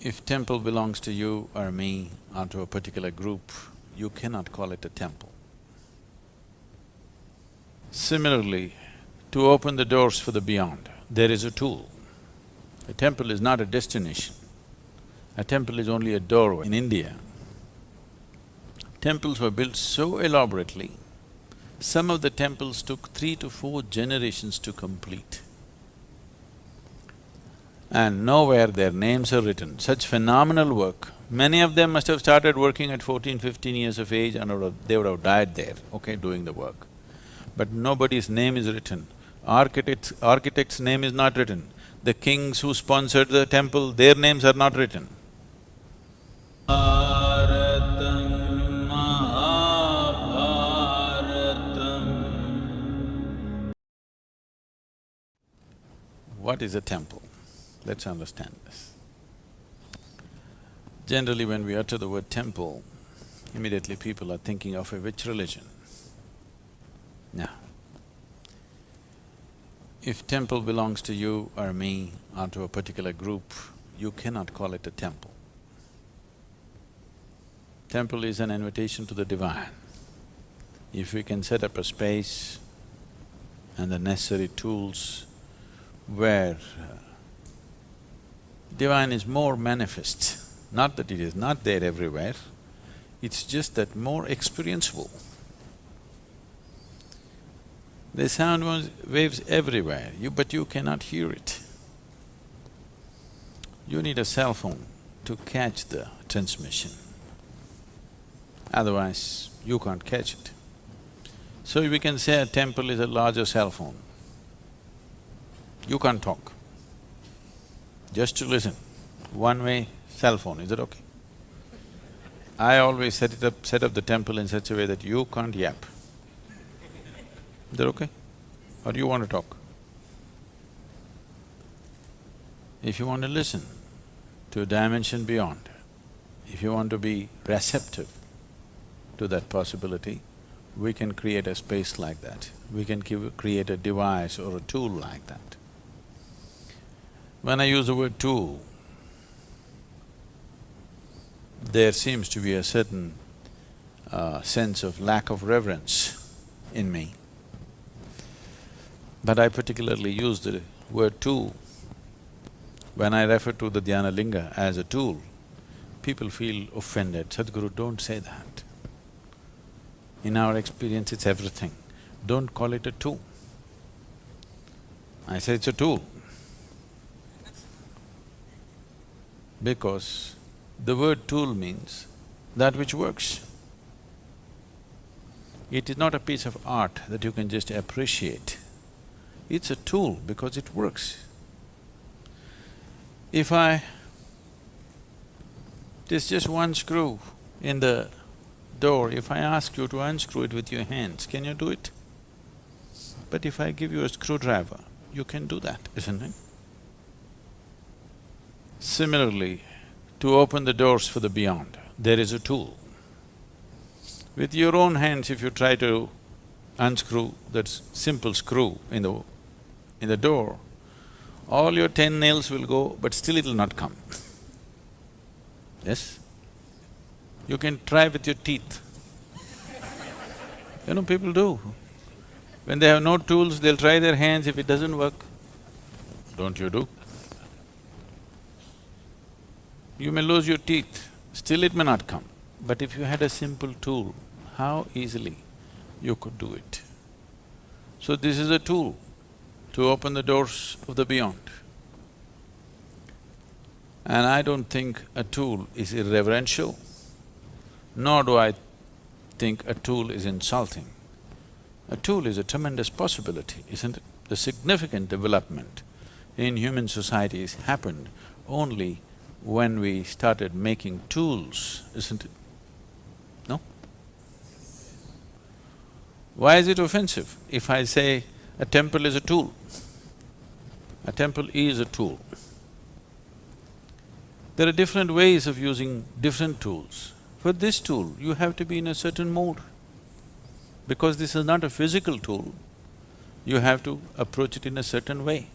If temple belongs to you or me or to a particular group, you cannot call it a temple. Similarly, to open the doors for the beyond, there is a tool. A temple is not a destination. A temple is only a doorway. In India, temples were built so elaborately, some of the temples took 3 to 4 generations to complete. And nowhere their names are written. Such phenomenal work, many of them must have started working at 14, 15 years of age and they would have died there, okay, doing the work. But nobody's name is written. Architect's name is not written. The kings who sponsored the temple, their names are not written. What is a temple? Let's understand this. Generally, when we utter the word temple, immediately people are thinking of which religion? No. If temple belongs to you or me or to a particular group, you cannot call it a temple. Temple is an invitation to the divine. If we can set up a space and the necessary tools where divine is more manifest, not that it is not there everywhere, it's just that more experienceable. There's sound waves everywhere, but you cannot hear it. You need a cell phone to catch the transmission, otherwise you can't catch it. So we can say a temple is a larger cell phone. You can't talk, just to listen, one-way cell phone, is that okay? I always set up the temple in such a way that you can't yap. Is that okay? Or you want to talk? If you want to listen to a dimension beyond, if you want to be receptive to that possibility, we can create a space like that. We can create a device or a tool like that. When I use the word tool, there seems to be a certain sense of lack of reverence in me. But I particularly use the word tool. When I refer to the Dhyana Linga as a tool, people feel offended. Sadhguru, don't say that. In our experience, it's everything. Don't call it a tool. I say it's a tool. Because the word tool means that which works. It is not a piece of art that you can just appreciate. It's a tool because it works. There's just one screw in the door, if I ask you to unscrew it with your hands, can you do it? But if I give you a screwdriver, you can do that, isn't it? Similarly, to open the doors for the beyond, there is a tool. With your own hands, if you try to unscrew that simple screw in the door, all your 10 nails will go, but still it'll not come. Yes? You can try with your teeth. You know, people do. When they have no tools, they'll try their hands, if it doesn't work, don't you do? You may lose your teeth, still it may not come. But if you had a simple tool, how easily you could do it. So this is a tool to open the doors of the beyond. And I don't think a tool is irreverential, nor do I think a tool is insulting. A tool is a tremendous possibility, isn't it? The significant development in human societies happened only when we started making tools, isn't it? No? Why is it offensive if I say a temple is a tool? A temple is a tool. There are different ways of using different tools. For this tool, you have to be in a certain mode. Because this is not a physical tool, you have to approach it in a certain way.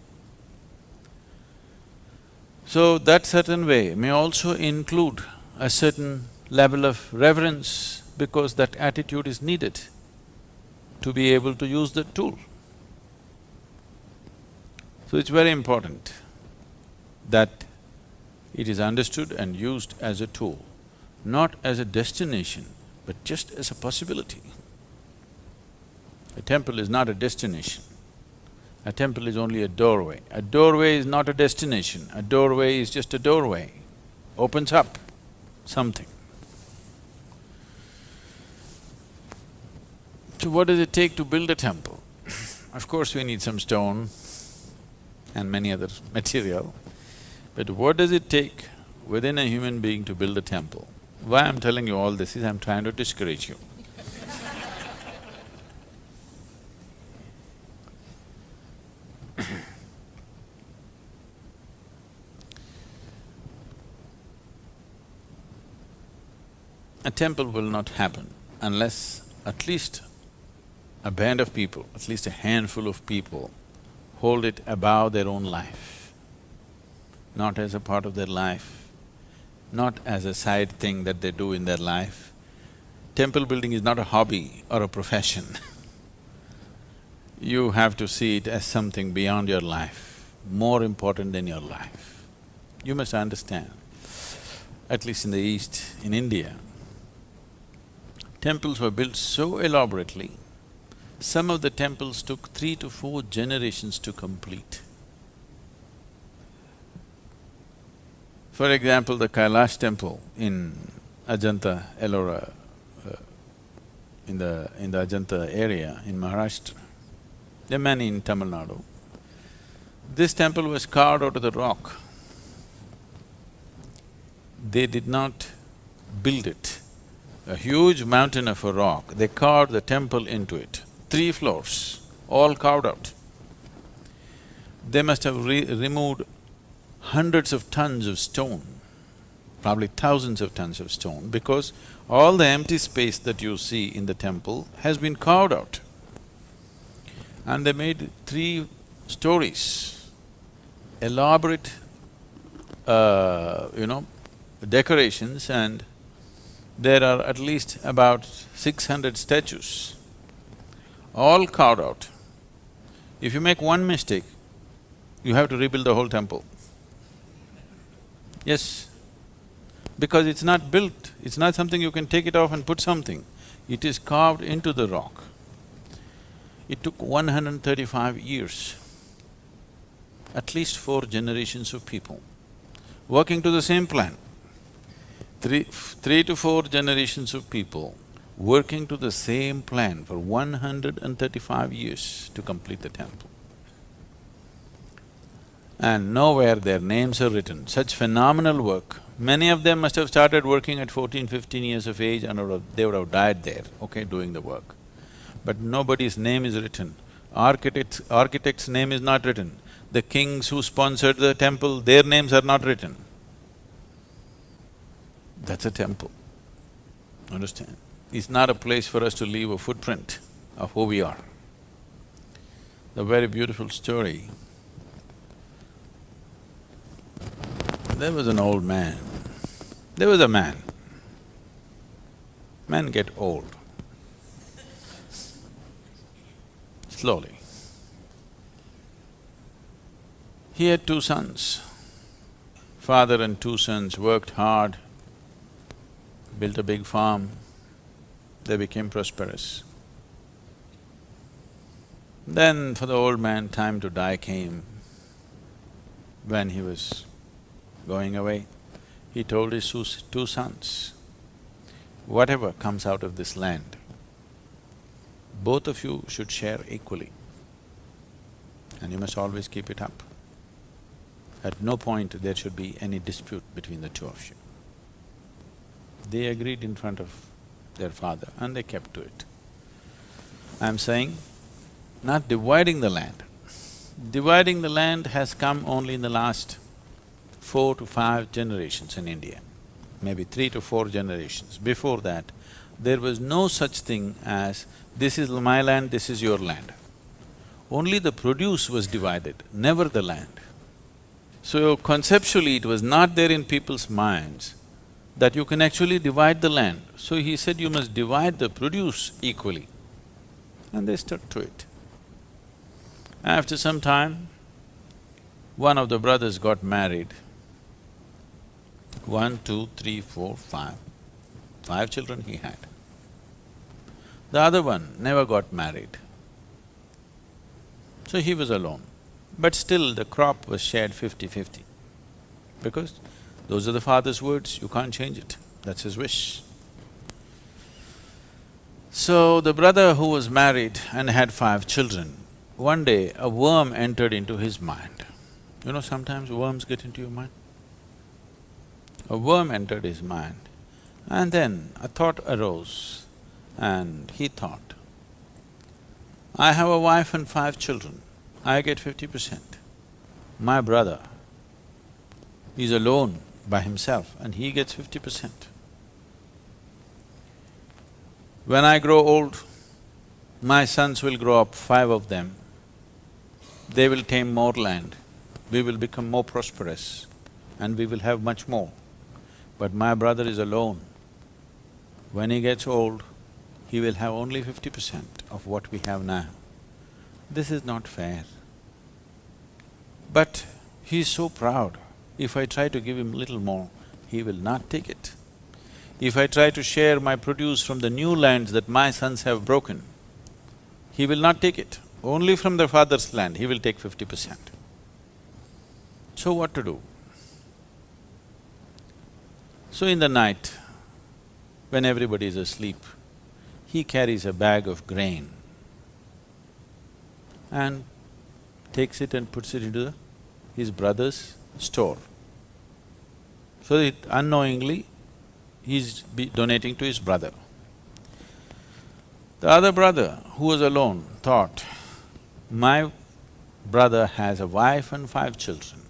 So that certain way may also include a certain level of reverence because that attitude is needed to be able to use the tool. So it's very important that it is understood and used as a tool, not as a destination, but just as a possibility. A temple is not a destination. A temple is only a doorway. A doorway is not a destination. A doorway is just a doorway, opens up something. So what does it take to build a temple? Of course, we need some stone and many other material, but what does it take within a human being to build a temple? Why I'm telling you all this is I'm trying to discourage you. A temple will not happen unless at least a band of people, at least a handful of people, hold it above their own life, not as a part of their life, not as a side thing that they do in their life. Temple building is not a hobby or a profession. You have to see it as something beyond your life, more important than your life. You must understand, at least in the East, in India, temples were built so elaborately, some of the temples took 3 to 4 generations to complete. For example, the Kailash temple in Ajanta, Ellora, in the Ajanta area in Maharashtra. There are many in Tamil Nadu. This temple was carved out of the rock. They did not build it. A huge mountain of a rock, they carved the temple into it. 3 floors, all carved out. They must have removed hundreds of tons of stone, probably thousands of tons of stone, because all the empty space that you see in the temple has been carved out. And they made 3 stories, elaborate, decorations, and there are at least about 600 statues, all carved out. If you make one mistake, you have to rebuild the whole temple. Yes, because it's not built, it's not something you can take it off and put something. It is carved into the rock. It took 135 years, at least 4 generations of people working to the same plan. Three to 4 generations of people working to the same plan for 135 years to complete the temple. And nowhere their names are written. Such phenomenal work. Many of them must have started working at 14, 15 years of age and they would have died there, okay, doing the work. But nobody's name is written. Architect's name is not written. The kings who sponsored the temple, their names are not written. That's a temple, understand? It's not a place for us to leave a footprint of who we are. A very beautiful story. There was an old man. There was a man. Men get old. Slowly. He had 2 sons. Father and 2 sons worked hard, built a big farm, they became prosperous. Then for the old man, time to die came. When he was going away, he told his 2 sons, whatever comes out of this land, both of you should share equally, and you must always keep it up. At no point there should be any dispute between the 2 of you. They agreed in front of their father and they kept to it. I'm saying, not dividing the land. Dividing the land has come only in the last 4 to 5 generations in India, maybe 3 to 4 generations. Before that, there was no such thing as, this is my land, this is your land. Only the produce was divided, never the land. So conceptually it was not there in people's minds that you can actually divide the land. So he said you must divide the produce equally, and they stuck to it. After some time, one of the brothers got married. 1, 2, 3, 4, 5. 5 children he had. The other one never got married. So he was alone. But still the crop was shared 50-50, because those are the father's words, you can't change it, that's his wish. So the brother who was married and had 5 children, one day a worm entered into his mind. You know, sometimes worms get into your mind. A worm entered his mind, and then a thought arose, and he thought, I have a wife and 5 children, I get 50%. My brother is alone by himself and he gets 50%. When I grow old, my sons will grow up, 5 of them. They will tame more land, we will become more prosperous and we will have much more. But my brother is alone. When he gets old, he will have only 50% of what we have now. This is not fair. But he is so proud, if I try to give him little more, he will not take it. If I try to share my produce from the new lands that my sons have broken, he will not take it. Only from the father's land, he will take 50%. So what to do? So in the night, when everybody is asleep, he carries a bag of grain and takes it and puts it into his brother's store. So that unknowingly, he's donating to his brother. The other brother, who was alone, thought, my brother has a wife and 5 children,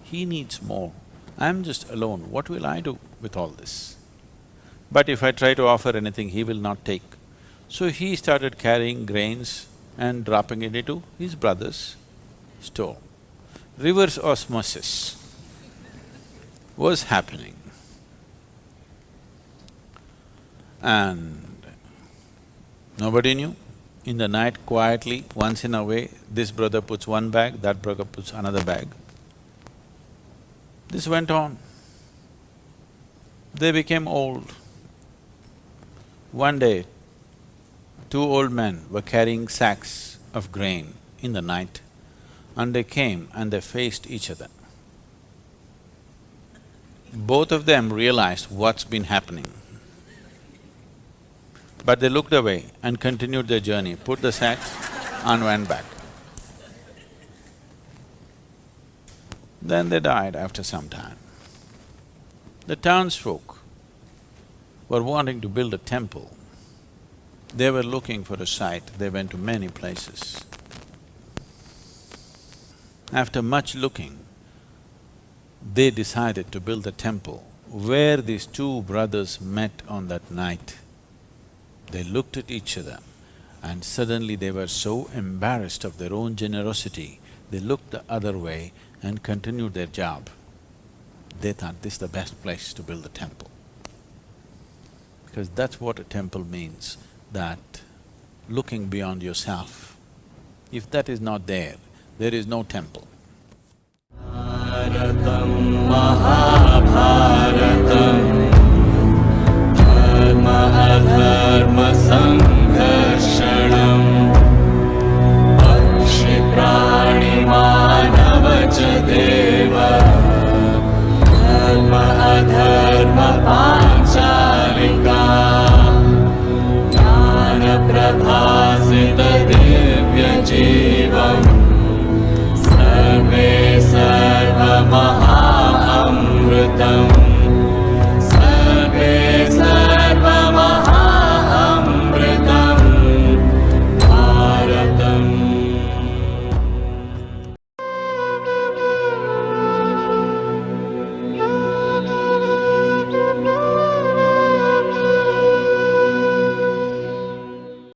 he needs more. I'm just alone, what will I do with all this? But if I try to offer anything, he will not take. So he started carrying grains and dropping it into his brother's store. Reverse osmosis was happening. And nobody knew. In the night, quietly, once in a way, this brother puts one bag, that brother puts another bag. This went on. They became old. One day, 2 old men were carrying sacks of grain in the night, and they came and they faced each other. Both of them realized what's been happening. But they looked away and continued their journey, put the sacks and went back. Then they died after some time. The townsfolk were wanting to build a temple. They were looking for a site, they went to many places. After much looking, they decided to build a temple where these 2 brothers met on that night. They looked at each other and suddenly they were so embarrassed of their own generosity, they looked the other way and continued their job. They thought this is the best place to build a temple. Because that's what a temple means, that looking beyond yourself. If that is not there, there is no temple.